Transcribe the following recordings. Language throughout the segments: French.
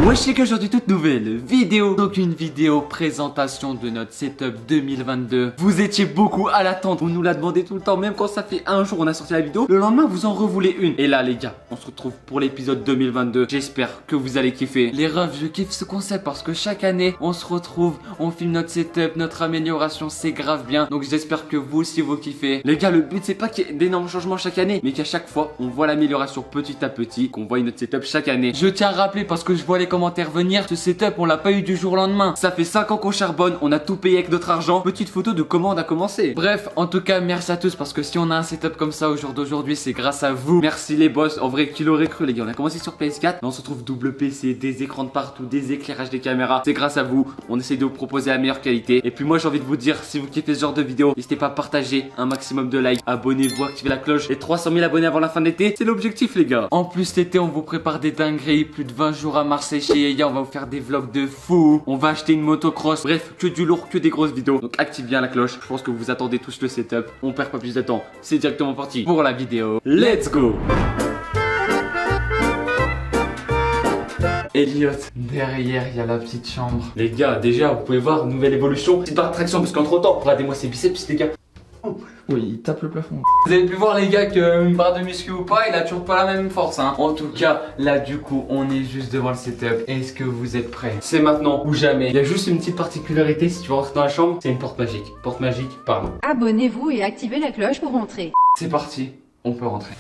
Wesh les gars, aujourd'hui toute nouvelle vidéo. Donc une vidéo présentation de notre setup 2022. Vous étiez beaucoup à l'attente, on nous l'a demandé tout le temps. Même quand ça fait un jour on a sorti la vidéo, le lendemain vous en revoulez une. Et là les gars, on se retrouve pour l'épisode 2022. J'espère que vous allez kiffer. Les refs, je kiffe ce concept parce que chaque année on se retrouve, on filme notre setup, notre amélioration, c'est grave bien. Donc j'espère que vous aussi vous kiffez. Les gars, le but c'est pas qu'il y ait d'énormes changements chaque année, mais qu'à chaque fois on voit l'amélioration petit à petit, qu'on voit notre setup chaque année. Je tiens à rappeler parce que je vois les commentaires venir, ce setup on l'a pas eu du jour au lendemain. Ça fait 5 ans qu'on charbonne, on a tout payé avec notre argent. Petite photo de comment on a commencé. Bref, en tout cas merci à tous parce que si on a un setup comme ça au jour d'aujourd'hui, c'est grâce à vous. Merci les boss, en vrai qui l'aurait cru les gars. On a commencé sur PS4, là on se retrouve double PC, des écrans de partout, des éclairages des caméras. C'est grâce à vous, on essaie de vous proposer la meilleure qualité. Et puis moi j'ai envie de vous dire, si vous kiffez ce genre de vidéo, n'hésitez pas à partager un maximum de likes, abonnez-vous, activez la cloche. Et 300 000 abonnés avant la fin de l'été, c'est l'objectif les gars. En plus cet été on vous prépare des dingueries, plus de 20 jours à Marseille chez Yaya, on va vous faire des vlogs de fou. On va acheter une motocross, bref que du lourd, que des grosses vidéos. Donc active bien la cloche, je pense que vous attendez tous le setup. On perd pas plus de temps, c'est directement parti pour la vidéo. Let's go. Elliot, derrière il y a la petite chambre. Les gars, déjà vous pouvez voir, nouvelle évolution. Petite barre de traction parce qu'entre temps, regardez-moi ces biceps les gars. Oui, il tape le plafond. Vous avez pu voir les gars qu'une barre de muscu ou pas, il a toujours pas la même force hein. En tout cas, là du coup, on est juste devant le setup. Est-ce que vous êtes prêts? C'est maintenant ou jamais. Il y a juste une petite particularité, si tu veux rentrer dans la chambre, c'est une porte magique. Porte magique, pardon. Abonnez-vous et activez la cloche pour rentrer. C'est parti, on peut rentrer.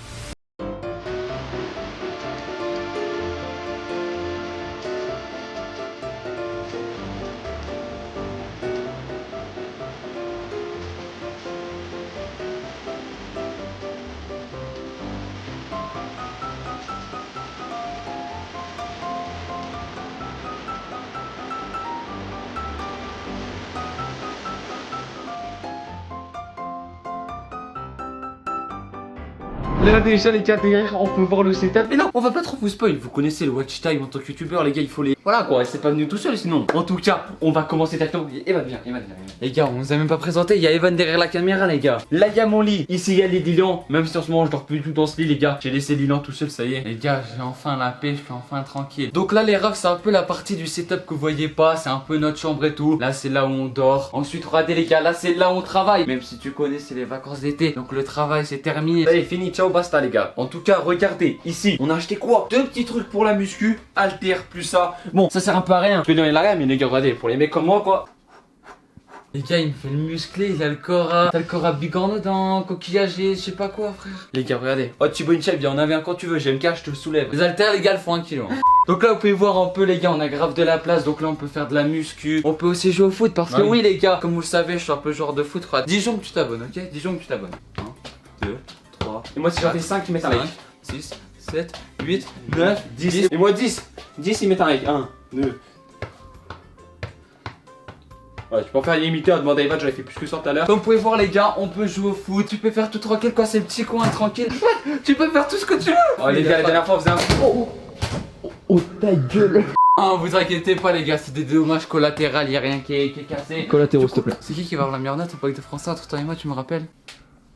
Là déjà les gars derrière on peut voir le setup. Mais non, on va pas trop vous spoil. Vous connaissez le watch time en tant que youtubeur les gars, il faut les... Voilà quoi, c'est pas venu tout seul sinon. En tout cas, on va commencer directement. Evan viens, Evan viens. Les gars, on nous a même pas présenté, il y a Evan derrière la caméra les gars. Là il y a mon lit, ici il y a les Dylan. Même si en ce moment je dors plus du tout dans ce lit les gars. J'ai laissé Dylan tout seul, ça y est. Les gars, j'ai enfin la paix, je suis enfin tranquille. Donc là les refs c'est un peu la partie du setup que vous voyez pas. C'est un peu notre chambre et tout. Là c'est là où on dort. Ensuite regardez les gars, là c'est là où on travaille. Même si tu connais c'est les vacances d'été. Donc le travail c'est terminé. Allez fini, ciao basta les gars. En tout cas regardez, ici on a acheté quoi? Deux petits trucs pour la muscu, halter plus ça. Bon ça sert un peu à rien. Je vais donner la rien mais les gars regardez, pour les mecs comme moi quoi. Les gars, il me fait le musclé, il a le corps à... T'as le corps à bigorneau dans coquillage et je sais pas quoi, frère. Les gars, regardez. Oh, Thibaut Inchep, viens, on avait un quand tu veux, j'aime qu'à, je te le soulève. Les haltères, les gars, elles font 1 kilo. Hein. Donc là, vous pouvez voir un peu, les gars, on a grave de la place. Donc là, on peut faire de la muscu. On peut aussi jouer au foot parce que oui, les gars, comme vous le savez, je suis un peu joueur de foot. Quoi. Dijon que tu t'abonnes, ok? Dijon que tu t'abonnes. 1, 2, 3. Et moi, si j'en fais 5, ils mettent un like. 6, 7, 8, 9, 10. Et moi, 10. 10, ils mettent un like. 1, 2. Ouais, tu peux en faire limité à demander à Evan, j'avais fait plus que ça tout à l'heure. Comme vous pouvez voir les gars, on peut jouer au foot, tu peux faire tout tranquille quoi, c'est le petit coin tranquille. Tu peux faire tout ce que tu veux. Oh les gars, la dernière fois on faisait un... Oh ta gueule. Oh, vous inquiétez pas les gars, c'est des dommages collatéraux, y'a rien qui est cassé. Collatéraux s'il te plaît. C'est qui va avoir la meilleure note au bac de français entre toi et moi, tu me rappelles?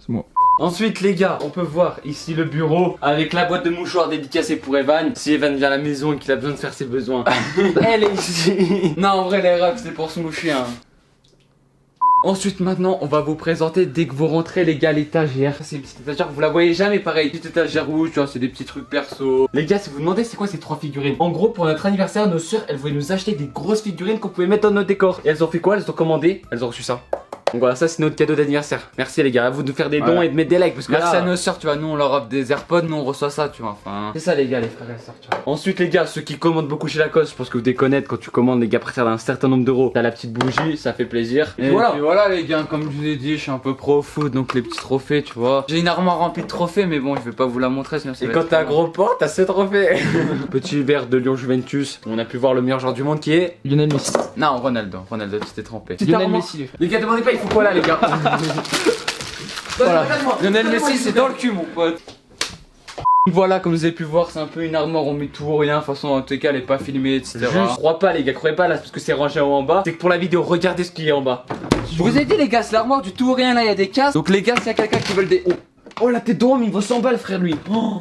C'est moi. Ensuite les gars, on peut voir ici le bureau avec la boîte de mouchoirs dédicacée pour Evan. Si Evan vient à la maison et qu'il a besoin de faire ses besoins. Elle est ici. Non en vrai les refs c'est pour se moucher hein. Ensuite maintenant on va vous présenter dès que vous rentrez les gars l'étagère. C'est une petite étagère, vous la voyez jamais pareil. Petite étagère rouge, tu vois c'est des petits trucs perso. Les gars si vous demandez c'est quoi ces 3 figurines. En gros pour notre anniversaire nos soeurs elles voulaient nous acheter des grosses figurines qu'on pouvait mettre dans nos décors. Et elles ont fait quoi? Elles ont commandé, elles ont reçu ça. Donc voilà, ça c'est notre cadeau d'anniversaire. Merci les gars, à vous de nous faire des dons et de mettre des likes parce que merci à nos soeurs, tu vois, nous on leur offre des AirPods, nous on reçoit ça, tu vois. Enfin, c'est ça les gars, les frères et sœurs, tu vois. Ensuite les gars, ceux qui commandent beaucoup chez Lacoste, je pense que vous devez connaître quand tu commandes les gars à partir d'un certain nombre d'euros, t'as la petite bougie, ça fait plaisir. Et voilà les gars, comme je vous ai dit, je suis un peu pro foot, donc les petits trophées, tu vois. J'ai une armoire remplie de trophées, mais bon, je vais pas vous la montrer sinon ça va être... Et quand t'as un gros pot, t'as 7 trophées. Petit verre de Lyon Juventus, on a pu voir le meilleur joueur du monde qui est Lionel Messi. Non, Ronaldo, tu t'es trompé. Lionel Messi les frères. Les gars, demandez pas, il faut quoi là les gars? Voilà. Lionel Messi c'est dans le cul mon pote. Voilà comme vous avez pu voir c'est un peu une armoire, on met tout ou rien, de toute façon en tout cas elle est pas filmée etc. Je crois pas les gars, croyez pas là parce que c'est rangé en bas. C'est que pour la vidéo regardez ce qu'il y a en bas. Je vous ai dit les gars c'est l'armoire du tout ou rien là, il y a des cases. Donc les gars s'il y a quelqu'un qui veut le Oh la tête de Rome, il vaut 100 balles frère lui. Oh.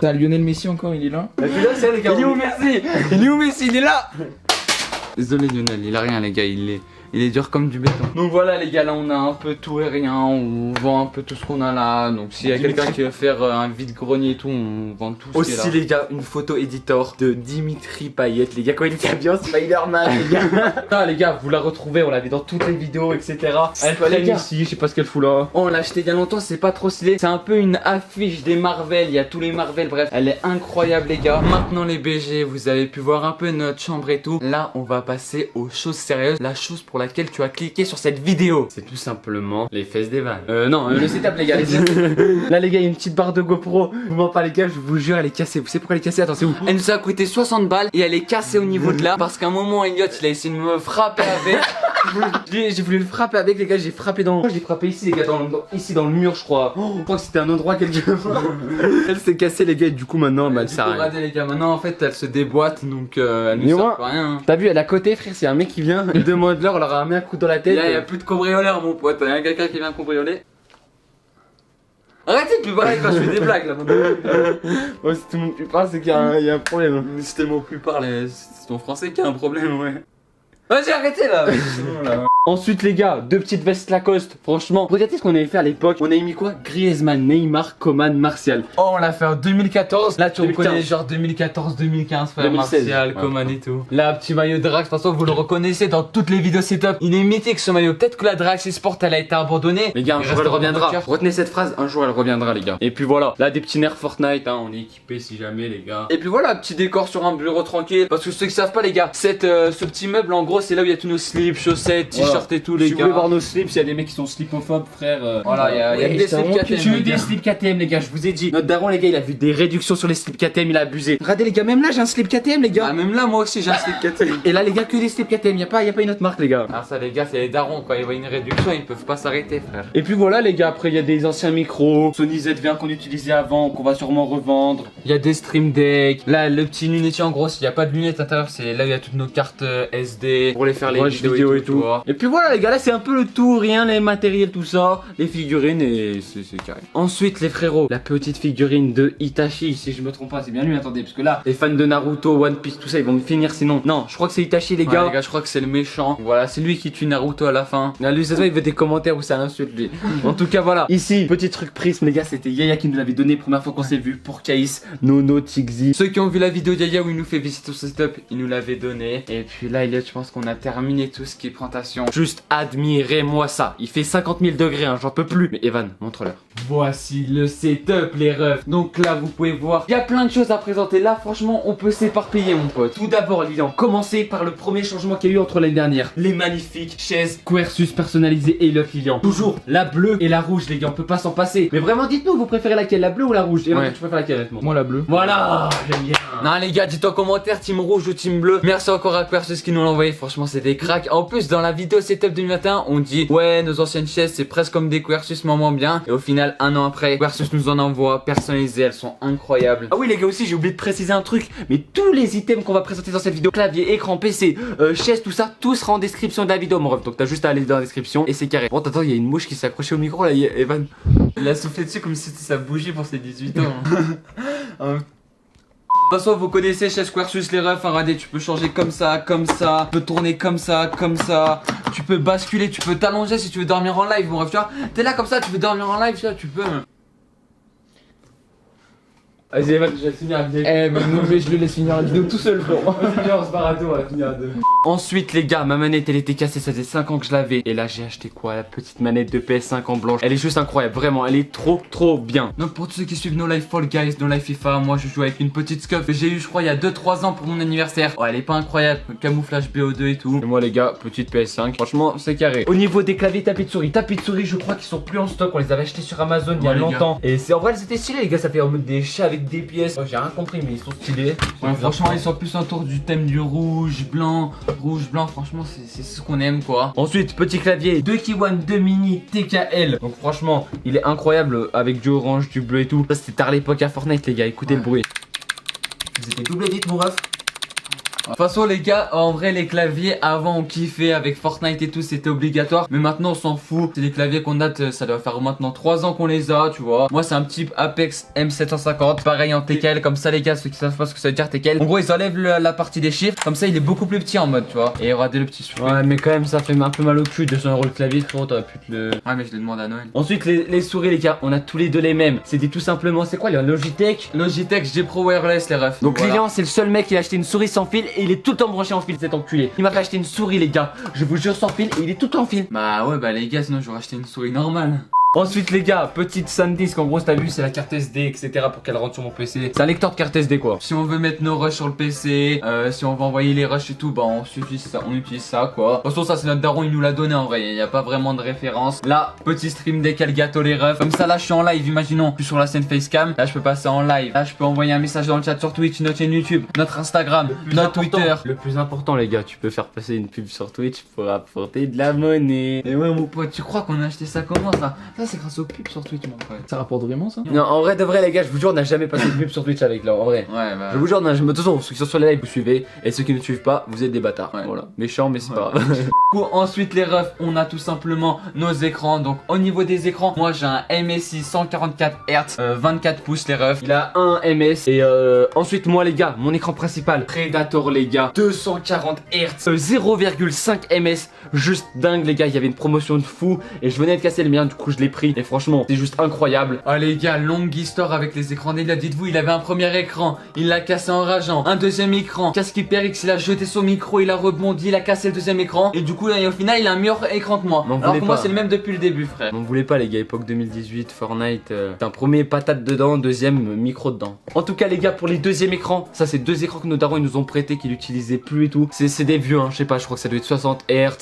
T'as Lionel Messi encore, il est là. Il est où Messi? Il est où Messi? Il est là. Désolé Lionel, il a rien les gars, il est dur comme du béton. Donc voilà les gars, là on a un peu tout et rien, on vend un peu tout ce qu'on a là. Donc s'il y a quelqu'un qui veut faire un vide-grenier et tout, on vend tout ce qui est là. Aussi les gars, une photo éditor de Dimitri Payet. Les gars, quand il était bien Spider-Man les gars. Ah les gars, vous la retrouvez, on l'a vu dans toutes les vidéos etc. Elle traîne ici, je sais pas ce qu'elle fout là. On l'a acheté il y a longtemps, c'est pas trop stylé. C'est un peu une affiche des Marvel, il y a tous les Marvel, bref. Elle est incroyable les gars. Maintenant les BG, vous avez pu voir un peu notre chambre et tout. Là on va passer aux choses sérieuses. La chose pour laquelle tu as cliqué sur cette vidéo, c'est tout simplement les fesses d'Evan. Non, le setup les gars. Là les gars, il y a une petite barre de GoPro. Vous m'en pas les gars, je vous jure, elle est cassée. Vous savez pourquoi elle est cassée? Attends, c'est où? Elle nous a coûté 60 balles et elle est cassée au niveau de là parce qu'à un moment Elliot il a essayé de me frapper avec. J'ai voulu le frapper avec les gars, j'ai frappé ici les gars, ici dans le mur je crois. Je crois que c'était un endroit quelque part. Elle s'est cassée les gars et du coup maintenant bah, elle sert à rien. Regardez les gars, maintenant en fait elle se déboîte donc elle nous sert à rien. T'as vu, elle est à côté frère, c'est un mec qui vient, il demande l'heure, on leur a mis un coup dans la tête. Là il y a plus de cambrioleur mon pote, il y a quelqu'un qui vient cambrioler. Arrêtez de me parler quand je fais des blagues là. Ouais, si tout le monde tu parles c'est qu'il y a un problème. Si t'es mon plus parle, c'est ton français qui a un problème ouais. Vas-y arrêtez là. Ensuite les gars, deux petites vestes Lacoste. Franchement, regardez ce qu'on avait fait à l'époque. On avait mis quoi? Griezmann, Neymar, Coman, Martial. Oh on l'a fait en 2014. Là tu reconnais genre 2014, 2015 frère. 2016. Martial, Coman et tout. Là petit maillot Drax, de toute façon vous le reconnaissez dans toutes les vidéos setup. Il est mythique ce maillot. Peut-être que la Drax Esport elle a été abandonnée. Les gars un jour elle reviendra. Retenez cette phrase, un jour elle reviendra les gars. Et puis voilà, là des petits nerfs Fortnite, hein, on est équipé si jamais les gars. Et puis voilà, petit décor sur un bureau tranquille. Parce que ceux qui savent pas les gars, ce petit meuble en gros c'est là où il y a tous nos slips, chaussettes, t-shirts et tout les gars. Si vous voulez voir nos slips, il y a des mecs qui sont slipophobes frère. Voilà, il y a des slips KTM. Tu veux des slips KTM les gars, je vous ai dit. Notre daron les gars, il a vu des réductions sur les slips KTM, il a abusé. Regardez les gars, même là j'ai un slip KTM les gars. Ah, même là moi aussi j'ai un slip KTM. Et là les gars, que des slips KTM, y a pas une autre marque les gars. Ah ça les gars, c'est les darons quand ils voient une réduction, ils peuvent pas s'arrêter frère. Et puis voilà les gars, après il y a des anciens micros, Sony ZV1 qu'on utilisait avant, qu'on va sûrement revendre. Il y a des Stream Deck. Là le petit lunetier en gros, s'il y a pas de lunettes à l'intérieur, c'est là où il y a toutes nos cartes SD pour les faire les vidéos et tout. Et puis voilà les gars, là c'est un peu le tout, rien, les matériels, tout ça, les figurines et c'est carré. Ensuite les frérots, la petite figurine de Itachi, si je me trompe pas, c'est bien lui, attendez, parce que là, les fans de Naruto, One Piece, tout ça, ils vont me finir sinon. Non, je crois que c'est Itachi les gars. Ouais, les gars, je crois que c'est le méchant. Voilà, c'est lui qui tue Naruto à la fin. Là, lui, ça se voit, il veut des commentaires où ça l'insulte lui. En tout cas, voilà. Ici, petit truc prisme, les gars, c'était Yaya qui nous l'avait donné, première fois qu'on s'est vu pour Kaïs, Nono, Tixi. Ceux qui ont vu la vidéo de Yaya où il nous fait visiter son setup, il nous l'avait donné. Et puis là, Elliot, je pense qu'on a terminé tout ce qui est présentation. Juste admirez-moi ça. Il fait 50 000 degrés, hein, j'en peux plus. Mais Evan, montre-leur. Voici le setup, les refs. Donc là, vous pouvez voir, il y a plein de choses à présenter. Là, franchement, on peut s'éparpiller, mon pote. Tout d'abord, Lilian, commencez par le premier changement qu'il y a eu entre l'année dernière. Les magnifiques chaises Quercus personnalisées Elliot Lilian. Toujours la bleue et la rouge, les gars, on peut pas s'en passer. Mais vraiment, dites-nous, vous préférez laquelle, la bleue ou la rouge? Et ouais. Tu préfères laquelle, honnêtement? Moi la bleue. Voilà, j'aime bien. Non, les gars, dites en commentaire, team rouge ou team bleu. Merci encore à Quercus qui nous l'a envoyé. Franchement, c'est des cracks. En plus, dans la vidéo setup 2021, on dit, ouais, nos anciennes chaises, c'est presque comme des Quercus, mais moins bien. Et au final, un an après, Quercus nous en envoie personnalisées, elles sont incroyables. Ah oui, les gars, aussi, j'ai oublié de préciser un truc. Mais tous les items qu'on va présenter dans cette vidéo, clavier, écran, PC, chaise, tout ça, tout sera en description de la vidéo, mon ref. Donc, t'as juste à aller dans la description et c'est carré. Bon, attends, il y a une mouche qui s'est accrochée au micro là, Evan. Il a soufflé dessus comme si c'était sa bougie pour ses 18 ans. De toute façon, vous connaissez chez Quercus les refs, hein, regardez, tu peux changer comme ça, tu peux tourner comme ça, tu peux basculer, tu peux t'allonger si tu veux dormir en live, mon ref, tu vois, t'es là comme ça, tu veux dormir en live, tu vois, tu peux. Vas-y, Evan, je vais finir la vidéo. Eh, mais je le laisse finir la vidéo tout seul, frérot. Vas-y, viens, on se barre à deux, on va finir à deux. Ensuite, les gars, ma manette elle était cassée, ça faisait 5 ans que je l'avais. Et là, j'ai acheté quoi? La petite manette de PS5 en blanche. Elle est juste incroyable, vraiment, elle est trop bien. Donc, pour tous ceux qui suivent No Life Fall Guys, No Life FIFA, moi je joue avec une petite scuff que j'ai eu, je crois, il y a 2-3 ans pour mon anniversaire. Oh, elle est pas incroyable, camouflage BO2 et tout. Et moi, les gars, petite PS5, franchement, c'est carré. Au niveau des claviers tapis de souris, je crois qu'ils sont plus en stock. On les avait achetés sur Amazon il y a longtemps. Et c'est en vrai, c'était stylé, les gars, ça fait en mode des chats avec des pièces. Moi, j'ai rien compris, mais ils sont stylés. Ouais, franchement, ils sont plus autour du thème du rouge, blanc, franchement, c'est ce qu'on aime quoi. Ensuite, petit clavier de Kiwan 2 mini TKL. Donc, franchement, il est incroyable avec du orange, du bleu et tout. Ça, c'était tard l'époque à Fortnite, les gars. Écoutez le bruit. Vous étiez double edit, mon ref. toute façon les gars, en vrai les claviers avant on kiffait avec Fortnite et tout, c'était obligatoire. Mais maintenant on s'en fout. C'est des claviers qu'on a, ça doit faire maintenant 3 ans qu'on les a, tu vois. Moi c'est un petit Apex M750, pareil en TKL. Comme ça les gars, ceux qui savent pas ce que ça veut dire TKL, en gros ils enlèvent la partie des chiffres. Comme ça il est beaucoup plus petit en mode, tu vois. Et regardez le petit souffle. Ouais mais quand même ça fait un peu mal au cul. 200 € le clavier, frérot, t'aurais pu te le... Ouais mais je l'ai demandé à Noël. Ensuite les souris les gars, on a tous les deux les mêmes. C'était tout simplement, c'est quoi les Logitech G Pro Wireless les refs. Donc voilà. Lilian c'est le seul mec qui a acheté une souris sans fil et il est tout le temps branché en fil, cet enculé. Il m'a fait acheter une souris les gars, je vous jure sans fil et il est tout le temps en fil. Bah ouais bah les gars, sinon j'aurais acheté une souris normale. Ensuite les gars, petite SanDisk, en gros t'as vu c'est la carte SD etc pour qu'elle rentre sur mon PC. C'est un lecteur de carte SD quoi. Si on veut mettre nos rushs sur le PC, si on veut envoyer les rushs et tout, bah on utilise ça quoi. De toute façon ça c'est notre daron, il nous l'a donné en vrai, il n'y a pas vraiment de référence. Là, petit stream deck, quel gâteau les refs. Comme ça là je suis en live, imaginons, je suis sur la scène Facecam, là je peux passer en live. Là je peux envoyer un message dans le chat sur Twitch, notre chaîne YouTube, notre Instagram, notre Twitter. Le plus important les gars, tu peux faire passer une pub sur Twitch pour apporter de la monnaie. Et ouais mon pote, tu crois qu'on a acheté ça comment ça? Ça c'est grâce aux pubs sur Twitch mon frère. Ça rapporte vraiment ça? Non en vrai de vrai les gars, je vous jure on n'a jamais passé de pub sur Twitch avec là en vrai. Ouais bah. Je vous jure, de toute façon ceux qui sont sur les lives vous suivez et ceux qui ne suivent pas vous êtes des bâtards. Ouais. Voilà. Méchant mais c'est pas grave. Du coup ensuite les refs, on a tout simplement nos écrans. Donc au niveau des écrans, moi j'ai un MSI 144 Hz 24 pouces les refs. Il a un MS. Et ensuite moi les gars, mon écran principal Predator les gars, 240 Hz 0,5 ms. Juste dingue les gars, il y avait une promotion de fou et je venais de casser le mien, du coup je l'ai pris et franchement c'est juste incroyable. Ah les gars, longue histoire avec les écrans des gars. Dites-vous, il avait un premier écran, il l'a cassé en rageant. Un deuxième écran, casque HyperX, il a jeté son micro, il a rebondi, il a cassé le deuxième écran. Et du coup, au final, il a un meilleur écran que moi. Alors que moi, c'est le même depuis le début, frère. On voulait pas, les gars, époque 2018, Fortnite. C'est un premier patate dedans, deuxième micro dedans. En tout cas, les gars, pour les deuxièmes écrans, ça, c'est 2 écrans que nos darons ils nous ont prêté, qu'ils n'utilisaient plus et tout. C'est des vieux, hein, je sais pas, je crois que ça doit être 60 Hz.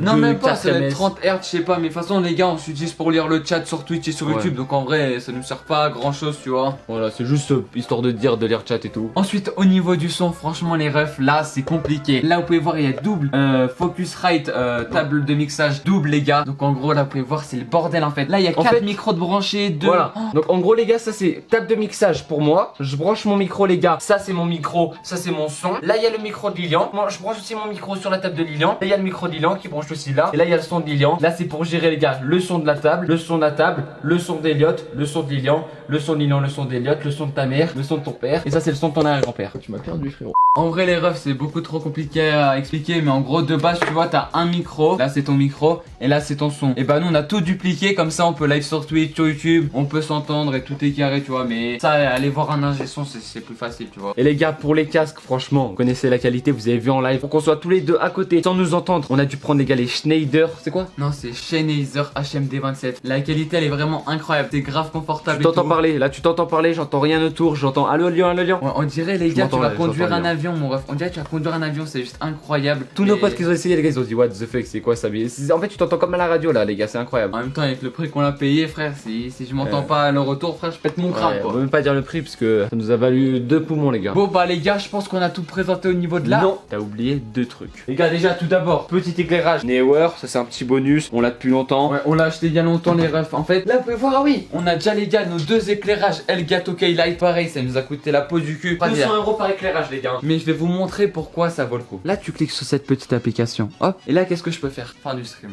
Non, même pas, ça doit être 30 Hz, je sais pas. Mais de toute façon, les gars, on s'utilise pour lire le chat sur Twitch et sur YouTube. Donc en vrai, ça nous sert pas à grand chose, tu vois. Voilà, c'est juste histoire de dire, de lire chat et tout. Ensuite, au niveau du son, franchement, les refs, là, c'est compliqué. Là, vous pouvez voir, il y a double Focusrite, table de mixage double, les gars. Donc, en gros, là, vous pouvez voir, c'est le bordel en fait. Là, il y a 4 micros de branchés, 2. Voilà. Donc, en gros, les gars, ça, c'est table de mixage pour moi. Je branche mon micro, les gars. Ça, c'est mon micro. Ça, c'est mon son. Là, il y a le micro de Lilian. Moi, je branche aussi mon micro sur la table de Lilian. Là, il y a le micro de Lilian qui branche aussi là. Et là, il y a le son de Lilian. Là, c'est pour gérer, les gars, le son de la table, le son de la table, le son d'Eliott, le son de Lilian, le son de Lilian, le son d'Eliott, le son de ta mère, le son de ton père. Et ça, c'est le son de ton arrière-grand-père. Tu m'as perdu, frérot. En vrai, les refs, c'est beaucoup trop compliqué à expliquer. Mais en gros, de base, tu vois, t'as un micro. Là, c'est ton micro. Et là, c'est ton son. Et bah, nous, on a tout dupliqué. Comme ça, on peut live sur Twitch, sur YouTube. On peut s'entendre et tout est carré, tu vois. Mais ça, aller voir un ingé son, c'est plus facile, tu vois. Et les gars, pour les casques, franchement, vous connaissez la qualité. Vous avez vu en live. Pour qu'on soit tous les deux à côté sans nous entendre, on a dû prendre, les gars, les Schneider. C'est quoi? Non, c'est Sennheiser HMD27. La qualité, elle est vraiment incroyable. C'est grave confortable. Tu t'entends parler. Là, tu t'entends parler. J'entends rien autour. J'entends allô, Lyon, allô, Lyon. Ouais, on dirait, les gars, tu vas conduire un avion, mon ref. On dirait que tu vas conduire un avion, c'est juste incroyable. Tous nos potes qui ont essayé, les gars, ils ont dit what the fuck, c'est quoi ça? En fait, tu t'entends comme à la radio là, les gars, c'est incroyable. En même temps, avec le prix qu'on a payé, frère, si je m'entends pas à le retour, frère, je pète mon crâne quoi. On va même pas dire le prix parce que ça nous a valu 2 poumons, les gars. Bon, bah, les gars, je pense qu'on a tout présenté au niveau de là. Non, t'as oublié 2 trucs. Les gars, déjà, tout d'abord, petit éclairage Neewer, ça c'est un petit bonus, on l'a depuis longtemps. Ouais, on l'a acheté il y a longtemps, les refs. En fait, là, vous pouvez voir, ah oui, on a déjà, les gars, nos 2 éclairages Elgato K-Light, pareil, ça nous a coûté la peau du cul. 200 € par éclairage, les gars. Mais je vais vous montrer pourquoi ça vaut le coup. Là, tu cliques sur cette petite application. Hop. Et là, qu'est-ce que je peux faire? Fin du stream.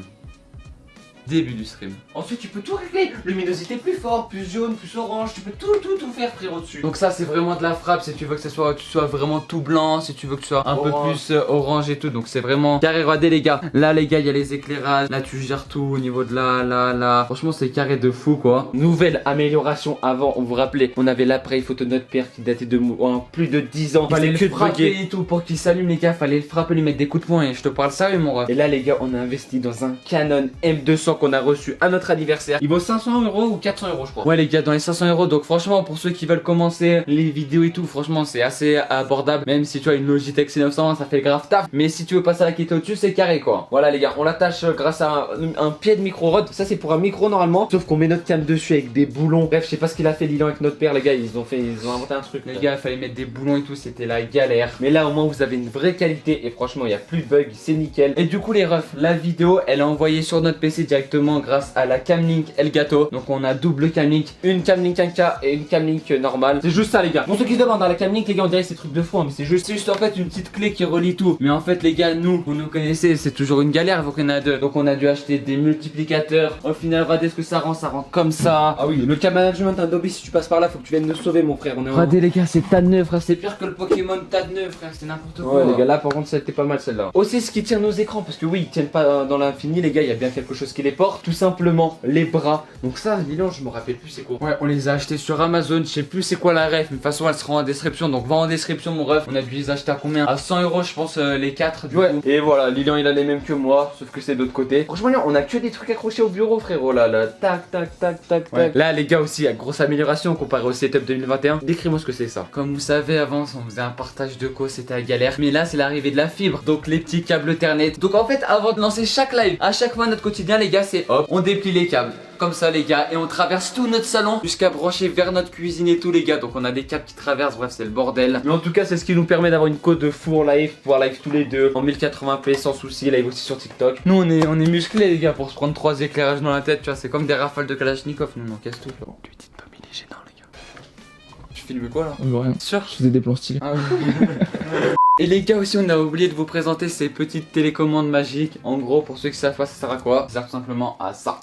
Début du stream. Ensuite, tu peux tout régler. Luminosité plus forte, plus jaune, plus orange. Tu peux tout faire, frérot, dessus. Donc ça, c'est vraiment de la frappe. Si tu veux que ça soit, tu sois vraiment tout blanc, si tu veux que tu sois un peu plus orange et tout. Donc c'est vraiment carré. Regardez, les gars. Là, les gars, il y a les éclairages. Là, tu gères tout au niveau de là. Franchement, c'est carré de fou, quoi. Nouvelle amélioration. Avant, vous vous rappelez, on avait l'appareil photo de notre père qui datait de plus de 10 ans. Fallait le frapper et tout pour qu'il s'allume, les gars. Fallait le frapper, lui mettre des coups de poing. Et je te parle sérieux, mon ref. Et là, les gars, on a investi dans un Canon M200 qu'on a reçu à notre anniversaire. Il vaut 500 € ou 400 € je crois. Ouais les gars, dans les 500 €. Donc franchement, pour ceux qui veulent commencer les vidéos et tout, franchement c'est assez abordable. Même si tu as une Logitech C920, ça fait grave taf. Mais si tu veux passer à la qualité au-dessus, c'est carré quoi. Voilà les gars, on l'attache grâce à un pied de micro rod. Ça c'est pour un micro normalement, sauf qu'on met notre cam dessus avec des boulons. Bref, je sais pas ce qu'il a fait Lilian avec notre père, les gars. Ils ont inventé un truc. Les gars, il fallait mettre des boulons et tout, c'était la galère. Mais là au moins vous avez une vraie qualité et franchement il y a plus de bugs, c'est nickel. Et du coup les refs, la vidéo elle est envoyée sur notre PC directement directement grâce à la Camlink Elgato. Donc on a double Camlink, une Camlink 1K et une Camlink normale. C'est juste ça les gars. Pour ceux qui se demandent, dans la Camlink les gars on dirait c'est trucs de fou, hein, mais c'est juste en fait une petite clé qui relie tout. Mais en fait les gars, nous, vous nous connaissez, c'est toujours une galère, vous qu'on a deux. Donc on a dû acheter des multiplicateurs. Au final, regardez ce que ça rend comme ça. Ah oui, le cas management Adobe, si tu passes par là, faut que tu viennes nous sauver mon frère. Regardez les gars, c'est tas de neuf, frère. C'est pire que le Pokémon tas de neuf frère, c'est n'importe quoi. Ouais les gars, là par contre ça a été pas mal celle-là. Aussi ce qui tient nos écrans, parce que oui, ils tiennent pas dans l'infini les gars, il y a bien quelque chose qui les porte. Tout simplement les bras. Donc ça, Lilian, je me rappelle plus c'est quoi. Ouais, on les a achetés sur Amazon, je sais plus c'est quoi la ref, mais de toute façon elle sera en description. Donc va en description mon ref. On a dû les acheter à combien? À 100 € je pense les 4 du coup. Et voilà, Lilian il a les mêmes que moi, sauf que c'est d'autre côté. Franchement on a que des trucs accrochés au bureau frérot là, tac tac tac tac tac. Là les gars aussi, il y a grosse amélioration comparé au setup 2021. Décris-moi ce que c'est ça. Comme vous savez avant on faisait un partage de co, c'était la galère. Mais là c'est l'arrivée de la fibre, donc les petits câbles Ethernet. Donc en fait avant de lancer chaque live, à chaque fois notre quotidien les gars c'est hop, on déplie les câbles. Comme ça les gars, et on traverse tout notre salon jusqu'à brancher vers notre cuisine et tout les gars. Donc on a des câbles qui traversent, bref c'est le bordel. Mais en tout cas c'est ce qui nous permet d'avoir une code de fou en live, pouvoir live tous les deux en 1080p sans souci, live aussi sur TikTok. Nous on est musclés les gars pour se prendre 3 éclairages dans la tête, tu vois, c'est comme des rafales de Kalachnikov, nous on casse tout. Bon, tu dis pas, mais il est gênant les gars. Tu filmes quoi là? Rien. Sûr? Je faisais des plans stylés. Ah oui. Et les gars aussi on a oublié de vous présenter ces petites télécommandes magiques. En gros pour ceux qui savent pas ça sert à quoi? Ça sert tout simplement à ça.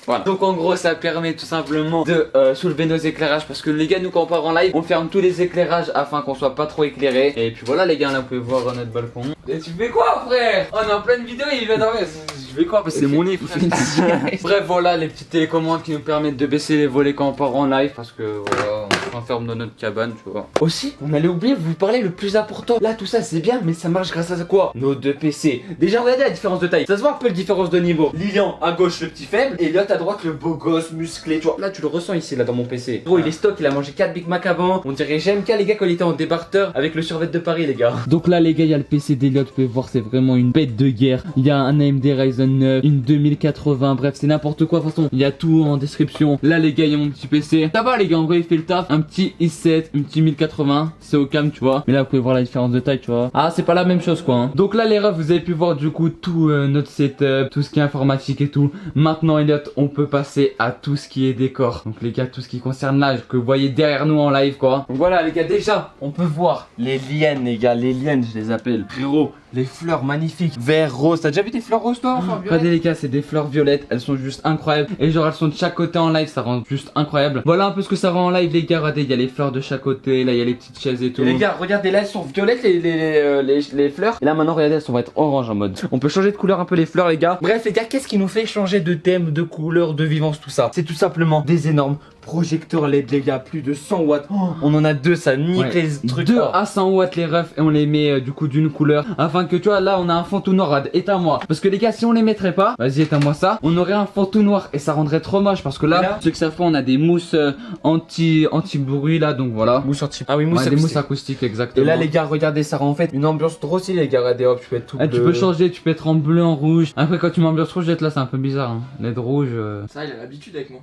Voilà. Donc en gros ça permet tout simplement de soulever nos éclairages, parce que les gars nous quand on part en live on ferme tous les éclairages afin qu'on soit pas trop éclairé. Et puis voilà les gars, là vous pouvez voir notre balcon. Et tu fais quoi frère? On est en pleine vidéo et il va dormir. Je fais quoi? Parce que c'est mon lit frère. Bref voilà les petites télécommandes qui nous permettent de baisser les volets quand on part en live, parce que voilà on s'enferme dans notre cabane tu vois. Aussi on allait oublier de vous parler le plus important. Là tout ça c'est bien mais ça marche grâce à quoi? Nos deux PC. Déjà regardez la différence de taille, ça se voit un peu la différence de niveau. Lilian à gauche le petit faible et l'autre à droite le beau gosse musclé, tu vois. Là tu le ressens ici là dans mon PC. Gros il est stock, il a mangé 4 Big Mac avant. On dirait GMK les gars quand il était en débarqueur avec le survêt de Paris les gars. Donc là les gars il y a le PC d'Eliott, vous pouvez voir c'est vraiment une bête de guerre. Il y a un AMD Ryzen 9, une 2080, bref c'est n'importe quoi de toute façon. Il y a tout en description. Là les gars il y a mon petit PC. Ça va les gars en vrai il fait le taf. Un petit i7, un petit 1080, c'est au calme tu vois. Mais là vous pouvez voir la différence de taille tu vois. Ah c'est pas la même chose quoi hein. Donc là les refs vous avez pu voir du coup tout notre setup, tout ce qui est informatique et tout. Maintenant Eliott on peut passer à tout ce qui est décor. Donc les gars tout ce qui concerne l'âge que vous voyez derrière nous en live quoi. Donc voilà les gars, déjà on peut voir les lianes les gars, les lianes je les appelle. Frérot, les fleurs magnifiques, vert, rose. T'as déjà vu des fleurs roses toi? Regardez les gars, c'est des fleurs violettes, elles sont juste incroyables. Et genre elles sont de chaque côté en live, ça rend juste incroyable. Voilà un peu ce que ça rend en live les gars. Regardez, il y a les fleurs de chaque côté, là il y a les petites chaises et tout. Et les gars regardez, là elles sont violettes les fleurs. Et là maintenant regardez, elles vont être orange en mode. On peut changer de couleur un peu les fleurs les gars. Bref les gars, qu'est-ce qui nous fait changer de thème, de couleur, de vivance, tout ça? C'est tout simplement des énormes projecteurs LED les gars, plus de 100 watts. On en a deux, ça nique les trucs. 2 à 100 watts les refs, et on les met du coup d'une couleur afin que tu vois là on a un fond tout noir. Éteins-moi, parce que les gars si on les mettrait pas, vas-y éteins-moi ça, on aurait un fond tout noir et ça rendrait trop moche. Parce que là, ceux que ça fait, on a des mousses anti bruit là, donc voilà. Mousse anti. Ah oui, mousse des mousses acoustiques exactement. Et là les gars regardez, ça rend en fait une ambiance trop stylée les gars. Regardez hop, tu peux être tout bleu. Tu peux changer, tu peux être en bleu, en rouge. Après quand tu mets ambiance rouge là c'est un peu bizarre hein. LED rouge Ça il a l'habitude avec moi.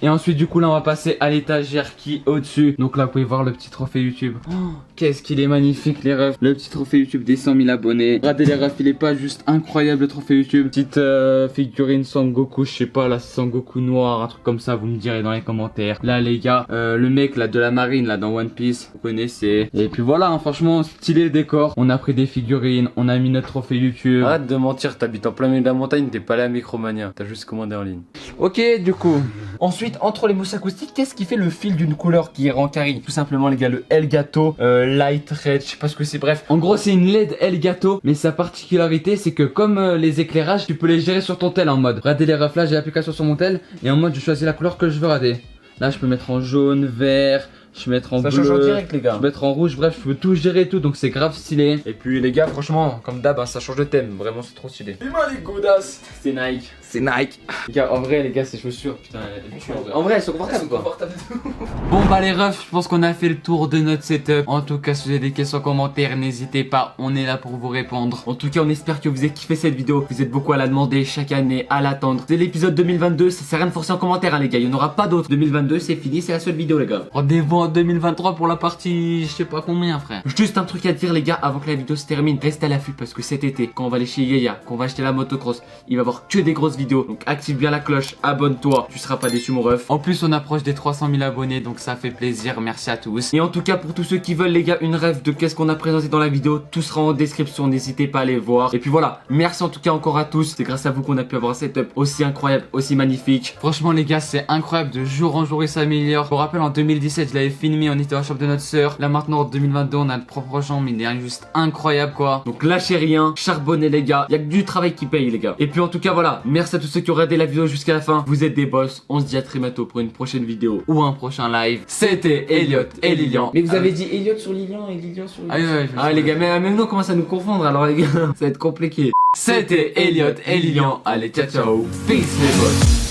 Et ensuite du coup là on va passer à l'étagère qui est au dessus. Donc là vous pouvez voir le petit trophée YouTube. Oh, qu'est-ce qu'il est magnifique les refs. Le petit trophée YouTube des 100 000 abonnés. Regardez les refs, il est pas juste incroyable le trophée YouTube. Petite figurine Sangoku, je sais pas là, Sangoku noir, un truc comme ça, vous me direz dans les commentaires. Là les gars, le mec là de la marine là dans One Piece, vous connaissez. Et puis voilà hein, franchement stylé le décor. On a pris des figurines, on a mis notre trophée YouTube. Arrête de mentir, t'habites en plein milieu de la montagne, t'es pas allé à Micromania, t'as juste commandé en ligne. Ok du coup. Ensuite entre les mousses acoustiques, qu'est-ce qui fait le fil d'une couleur qui rend carré? Tout simplement les gars, le Elgato Light Red, je sais pas ce que c'est, bref. En gros c'est une LED Elgato, mais sa particularité c'est que comme les éclairages, tu peux les gérer sur ton tel en mode. Regardez les refs là, j'ai l'application sur mon tel et en mode je choisis la couleur que je veux. Regardez. Là je peux mettre en jaune, vert, je peux mettre en bleu, change en direct les gars. Je peux mettre en rouge, bref je peux tout gérer et tout, donc c'est grave stylé. Et puis les gars franchement comme d'hab hein, ça change de thème, vraiment c'est trop stylé. Et moi les godasses, c'est Nike. C'est Nike. Les gars, en vrai, les gars, ces chaussures, putain, elles tuent en vrai. En vrai, elles sont confortables ou quoi? Bon, bah, les refs, je pense qu'on a fait le tour de notre setup. En tout cas, si vous avez des questions en commentaire, n'hésitez pas, on est là pour vous répondre. En tout cas, on espère que vous avez kiffé cette vidéo. Vous êtes beaucoup à la demander chaque année, à l'attendre. C'est l'épisode 2022, ça sert à rien de forcer en commentaire, hein, les gars. Il n'y en aura pas d'autres. 2022, c'est fini, c'est la seule vidéo, les gars. Rendez-vous en en 2023 pour la partie, je sais pas combien, frère. Juste un truc à dire les gars avant que la vidéo se termine, restez à l'affût parce que cet été quand on va aller chez Yaya, qu'on va acheter la motocross, il va y avoir que des grosses vidéos. Donc active bien la cloche, abonne-toi, tu seras pas déçu mon ref. En plus on approche des 300 000 abonnés donc ça fait plaisir, merci à tous. Et en tout cas pour tous ceux qui veulent les gars une rêve de qu'est-ce qu'on a présenté dans la vidéo, tout sera en description, n'hésitez pas à aller voir. Et puis voilà, merci en tout cas encore à tous, c'est grâce à vous qu'on a pu avoir un setup aussi incroyable, aussi magnifique. Franchement les gars c'est incroyable, de jour en jour il s'améliore. Je me rappelle en 2017 je l'avais filmé, on était dans la chambre de notre soeur. Là maintenant en 2022 on a notre propre chambre, il est juste incroyable quoi. Donc lâchez rien, charbonnez les gars, il y a que du travail qui paye les gars. Et puis en tout cas voilà, merci à tous ceux qui ont regardé la vidéo jusqu'à la fin, vous êtes des boss. On se dit à très bientôt pour une prochaine vidéo Ou un prochain live. C'était Elliot et Lilian. Mais vous avez dit Elliot sur Lilian et Lilian sur Lilian. Ah, ouais, Ah les gars, mais même nous on commence à nous confondre alors les gars, ça va être compliqué. C'était Elliot et Lilian. Allez ciao ciao. Peace les boss.